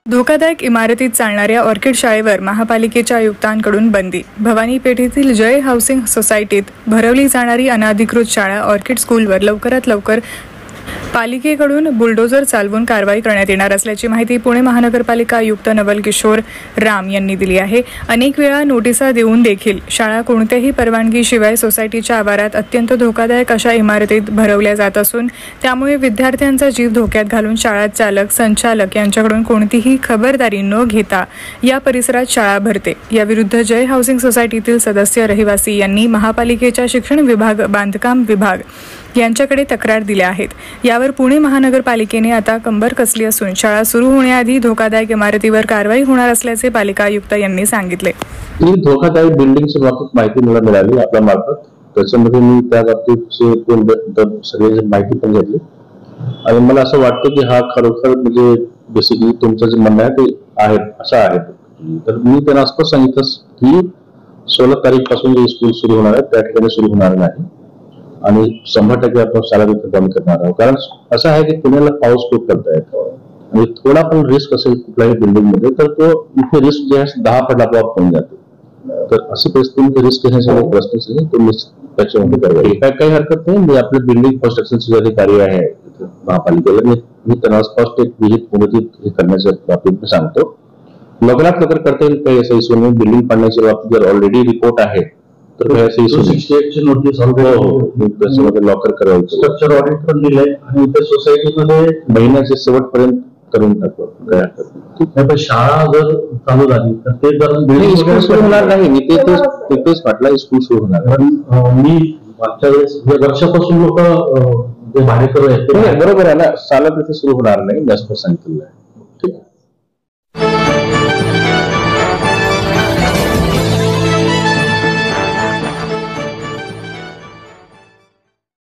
धोकादायक इमारतीत चालणाऱ्या ऑर्किड शाळेवर महापालिकेच्या आयुक्तांकडून बंदी. भवानी पेठेतील जय हाऊसिंग सोसायटीत भरवली जाणारी अनधिकृत शाळा ऑर्किड स्कूलवर लवकरात लवकर पालिकेकडून बुलडोझर चालवून कारवाई करण्यात येणार असल्याची माहिती पुणे महानगरपालिका आयुक्त नवल किशोर राम यांनी दिली आहे. अनेक वेळा नोटिसा देऊन देखील शाळा कोणत्याही परवानगीशिवाय सोसायटीच्या आवारात अत्यंत धोकादायक अशा इमारतीत भरवल्या जात असून त्यामुळे विद्यार्थ्यांचा जीव धोक्यात घालून शाळा चालक संचालक यांच्याकडून कोणतीही खबरदारी न घेता या परिसरात शाळा भरते. याविरुद्ध जय हाऊसिंग सोसायटीतील सदस्य रहिवासी यांनी महापालिकेच्या शिक्षण विभाग बांधकाम विभाग यांच्याकडे तक्रार दिल्या आहेत. यावर पुणे महानगरपालिकेने आता कंबर कसली असून शाळा सुरू होण्याआधी धोकादायक इमारतीवर कारवाई होणार असल्याचे पालिका आयुक्त यांनी सांगितले. ही धोकादायक बिल्डिंगच्या बाबतीत माहिती मला मिळाली आपल्या मार्फत. त्याच्यामध्ये मी त्या बाबतीत सगळी माहिती पण घेतली आणि मला असं वाटतं की हा खरोखर म्हणजे बेसिकली तुमचं जे म्हणणं आहे ते आहे असं आहे. तर मी त्यांना स्पष्ट सांगितलं की 16 तारीख पासून जे स्कूल सुरू होणार आहे त्या ठिकाणी सुरू होणार नाही आणि 100% आपण शाळा तिथे बंद करणार आहोत. कारण असं आहे की पुण्याला पाऊस खूप करता येतो आणि थोडा पण रिस्क असेल कुठल्याही बिल्डिंग मध्ये तर तो इथे रिस्क जे आहे 10 पट आपोआप होऊन जाते. तर अशी परिस्थिती रिस्क घेण्याचा प्रश्न असेल तो त्याच्यामध्ये कारवाई काही हरकत नाही. मी आपले बिल्डिंग कन्स्ट्रक्शनचे जे अधिकारी आहे महापालिकेला मी त्यांना स्पष्ट एक विहित मुदतीत करण्याच्या बाबतीत सांगतो. लवकरात लवकर करता येईल काही असं इश्यू नाही. बिल्डिंग पाडण्याच्या बाबतीत जर ऑलरेडी रिपोर्ट आहे तर नोटीस त्याच्यामध्ये लॉकर करायचं स्ट्रक्चर ऑडिट पण दिलंय आणि त्या सोसायटीमध्ये महिन्याचे शेवटपर्यंत करून टाकतो. पण शाळा जर चालू झाली तर ते जर सुरू होणार नाही. मी तेच म्हटलं स्कूल सुरू होणार. मी मागच्या वेळेस वर्षापासून लोक जे भाडेकरू आहेत बरोबर आहे ना, शाळा तिथे सुरू होणार नाही जास्त सांगितलेलं आहे. ठीक आहे.